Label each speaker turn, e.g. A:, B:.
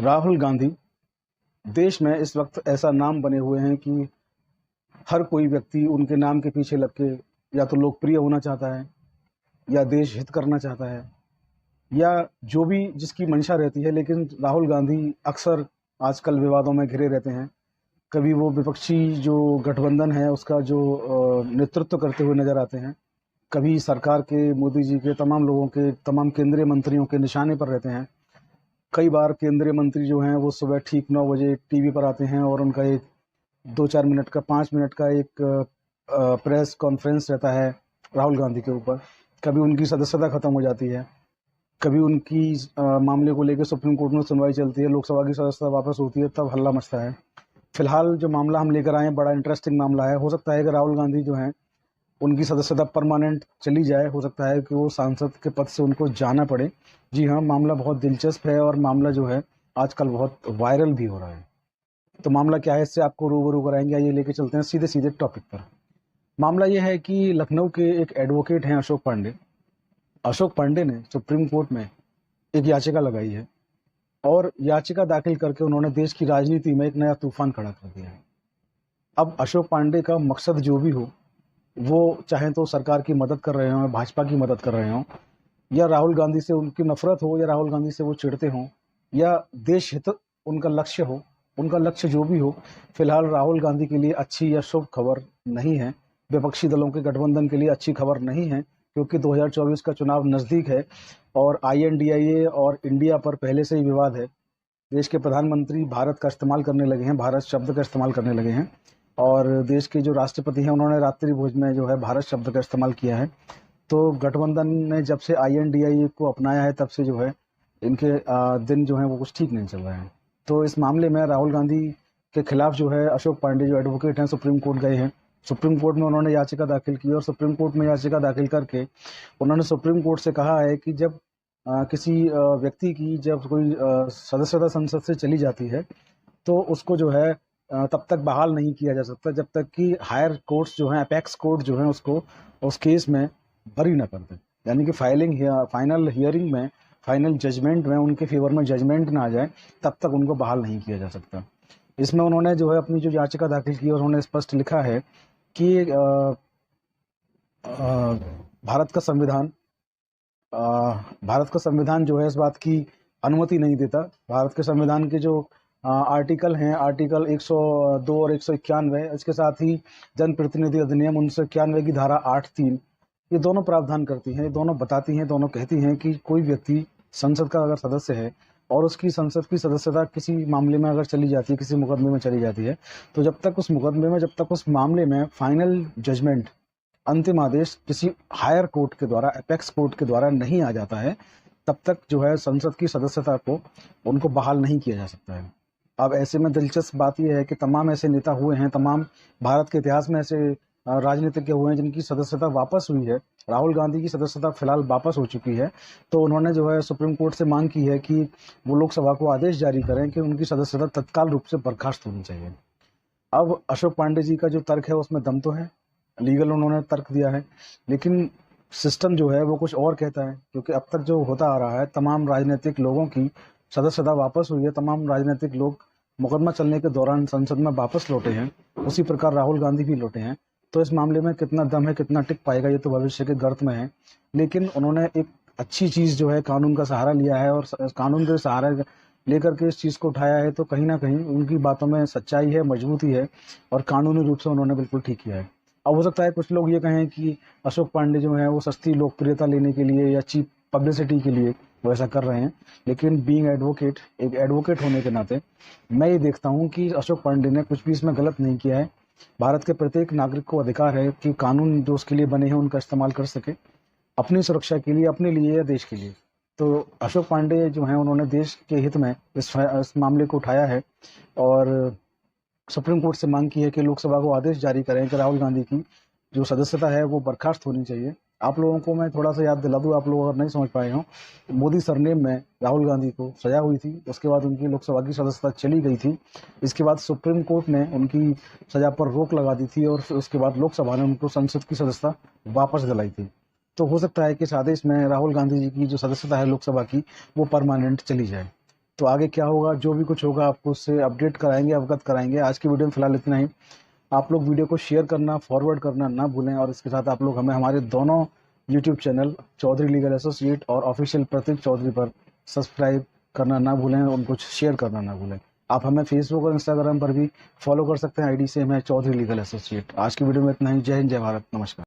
A: राहुल गांधी देश में इस वक्त ऐसा नाम बने हुए हैं कि हर कोई व्यक्ति उनके नाम के पीछे लग के या तो लोकप्रिय होना चाहता है या देश हित करना चाहता है या जो भी जिसकी मंशा रहती है। लेकिन राहुल गांधी अक्सर आजकल विवादों में घिरे रहते हैं। कभी वो विपक्षी जो गठबंधन है उसका जो नेतृत्व करते हुए नजर आते हैं, कभी सरकार के, मोदी जी के तमाम लोगों के, तमाम केंद्रीय मंत्रियों के निशाने पर रहते हैं। कई बार केंद्रीय मंत्री जो हैं वो सुबह ठीक 9 बजे टीवी पर आते हैं और उनका एक 2-4 मिनट का, 5 मिनट का एक प्रेस कॉन्फ्रेंस रहता है राहुल गांधी के ऊपर। कभी उनकी सदस्यता खत्म हो जाती है, कभी उनकी मामले को लेकर सुप्रीम कोर्ट में सुनवाई चलती है, लोकसभा की सदस्यता वापस होती है, तब हल्ला मचता है। फिलहाल जो मामला हम लेकर आए हैं बड़ा इंटरेस्टिंग मामला है। हो सकता है कि राहुल गांधी जो हैं उनकी सदस्यता परमानेंट चली जाए, हो सकता है कि वो सांसद के पद से उनको जाना पड़े। जी हाँ, मामला बहुत दिलचस्प है और मामला जो है आजकल बहुत वायरल भी हो रहा है। तो मामला क्या है, इससे आपको रूबरू कराएंगे। आइए लेके चलते हैं सीधे सीधे टॉपिक पर। मामला यह है कि लखनऊ के एक एडवोकेट हैं अशोक पांडे। अशोक पांडे ने सुप्रीम कोर्ट में एक याचिका लगाई है और याचिका दाखिल करके उन्होंने देश की राजनीति में एक नया तूफान खड़ा कर दिया है। अब अशोक पांडे का मकसद जो भी हो, वो चाहे तो सरकार की मदद कर रहे हों, भाजपा की मदद कर रहे हों, या राहुल गांधी से उनकी नफरत हो, या राहुल गांधी से वो चिढ़ते हों, या देश हित उनका लक्ष्य हो, उनका लक्ष्य जो भी हो, फिलहाल राहुल गांधी के लिए अच्छी या शुभ खबर नहीं है। विपक्षी दलों के गठबंधन के लिए अच्छी खबर नहीं है, क्योंकि 2024 का चुनाव नज़दीक है और INDIA और इंडिया पर पहले से ही विवाद है। देश के प्रधानमंत्री भारत का इस्तेमाल करने लगे हैं, भारत शब्द का इस्तेमाल करने लगे हैं, और देश के जो राष्ट्रपति हैं उन्होंने रात्रि भोज में जो है भारत शब्द का इस्तेमाल किया है। तो गठबंधन ने जब से INDIA को अपनाया है तब से जो है इनके दिन जो है वो कुछ ठीक नहीं चल रहे हैं। तो इस मामले में राहुल गांधी के खिलाफ जो है अशोक पांडे जो एडवोकेट हैं सुप्रीम कोर्ट गए हैं। सुप्रीम कोर्ट में उन्होंने याचिका दाखिल की और सुप्रीम कोर्ट में याचिका दाखिल करके उन्होंने सुप्रीम कोर्ट से कहा है कि जब किसी व्यक्ति की जब कोई सदस्यता संसद से चली जाती है तो उसको जो है तब तक बहाल नहीं किया जा सकता जब तक कि हायर कोर्ट्स जो हैं, अपेक्स कोर्ट जो है उसको उस केस में बरी न कर दे। यानी कि फाइनल हियरिंग में, फाइनल जजमेंट में उनके फेवर में जजमेंट ना आ जाए तब तक उनको बहाल नहीं किया जा सकता। इसमें उन्होंने जो है अपनी जो याचिका दाखिल की और उन्होंने स्पष्ट लिखा है कि भारत का संविधान जो है इस बात की अनुमति नहीं देता। भारत के संविधान के जो आर्टिकल हैं, आर्टिकल 102 और 191, इसके साथ ही जनप्रतिनिधि अधिनियम 1991 की धारा 8(3), ये दोनों प्रावधान करती हैं, ये दोनों बताती हैं, दोनों कहती हैं कि कोई व्यक्ति संसद का अगर सदस्य है और उसकी संसद की सदस्यता किसी मामले में अगर चली जाती है, किसी मुकदमे में चली जाती है, तो जब तक उस मुकदमे में, जब तक उस मामले में फाइनल जजमेंट, अंतिम आदेश किसी हायर कोर्ट के द्वारा, अपेक्स कोर्ट के द्वारा नहीं आ जाता है, तब तक जो है संसद की सदस्यता को उनको बहाल नहीं किया जा सकता है। अब ऐसे में दिलचस्प बात यह है कि तमाम ऐसे नेता हुए हैं, तमाम भारत के इतिहास में ऐसे राजनीतिज्ञ हुए हैं जिनकी सदस्यता वापस हुई है। राहुल गांधी की सदस्यता फिलहाल वापस हो चुकी है, तो उन्होंने जो है सुप्रीम कोर्ट से मांग की है कि वो लोकसभा को आदेश जारी करें कि उनकी सदस्यता तत्काल रूप से बर्खास्त होनी चाहिए। अब अशोक पांडे जी का जो तर्क है उसमें दम तो है, लीगल उन्होंने तर्क दिया है, लेकिन सिस्टम जो है वो कुछ और कहता है। क्योंकि अब तक जो होता आ रहा है, तमाम राजनीतिक लोगों की सदस्यता वापस हुई है, तमाम राजनीतिक लोग मुकदमा चलने के दौरान संसद में वापस लौटे हैं, उसी प्रकार राहुल गांधी भी लौटे हैं। तो इस मामले में कितना दम है, कितना टिक पाएगा, ये तो भविष्य के गर्त में है। लेकिन उन्होंने एक अच्छी चीज़ जो है कानून का सहारा लिया है और कानून के सहारा लेकर के इस चीज़ को उठाया है, तो कहीं ना कहीं उनकी बातों में सच्चाई है, मजबूती है और कानूनी रूप से उन्होंने बिल्कुल ठीक किया है। अब हो सकता है कुछ लोग ये कहें कि अशोक पांडे जो है वो सस्ती लोकप्रियता लेने के लिए या चीप पब्लिसिटी के लिए वो ऐसा कर रहे हैं, लेकिन बीइंग एडवोकेट, एक एडवोकेट होने के नाते मैं ये देखता हूँ कि अशोक पांडे ने कुछ भी इसमें गलत नहीं किया है। भारत के प्रत्येक नागरिक को अधिकार है कि कानून जो उसके लिए बने हैं उनका इस्तेमाल कर सके, अपनी सुरक्षा के लिए, अपने लिए या देश के लिए। तो अशोक पांडे जो हैं उन्होंने देश के हित में इस मामले को उठाया है और सुप्रीम कोर्ट से मांग की है कि लोकसभा को आदेश जारी करें कि राहुल गांधी की जो सदस्यता है वो बर्खास्त होनी चाहिए। आप लोगों को मैं थोड़ा सा याद दिला दूं, आप लोग अगर नहीं समझ पाए हों, मोदी सरनेम में राहुल गांधी को सजा हुई थी, उसके बाद उनकी लोकसभा की सदस्यता चली गई थी। इसके बाद सुप्रीम कोर्ट ने उनकी सजा पर रोक लगा दी थी और फिर उसके बाद लोकसभा ने उनको संसद की सदस्यता वापस दिलाई थी। तो हो सकता है कि इस आदेश में राहुल गांधी जी की जो सदस्यता है लोकसभा की वो परमानेंट चली जाए। तो आगे क्या होगा, जो भी कुछ होगा आपको उससे अपडेट कराएंगे, अवगत कराएंगे। आज की वीडियो में फिलहाल इतना ही। आप लोग वीडियो को शेयर करना, फॉरवर्ड करना ना भूलें, और इसके साथ आप लोग हमें हमारे दोनों YouTube channel Chaudhary legal associate और ऑफिशियल प्रतीक चौधरी पर सब्सक्राइब करना ना भूलें, उनको शेयर करना ना भूलें। आप हमें फेसबुक और इंस्टाग्राम पर भी फॉलो कर सकते हैं, आईडी से मैं चौधरी लीगल एसोसिएट। आज की वीडियो में इतना ही। जय हिंद, जय भारत, नमस्कार।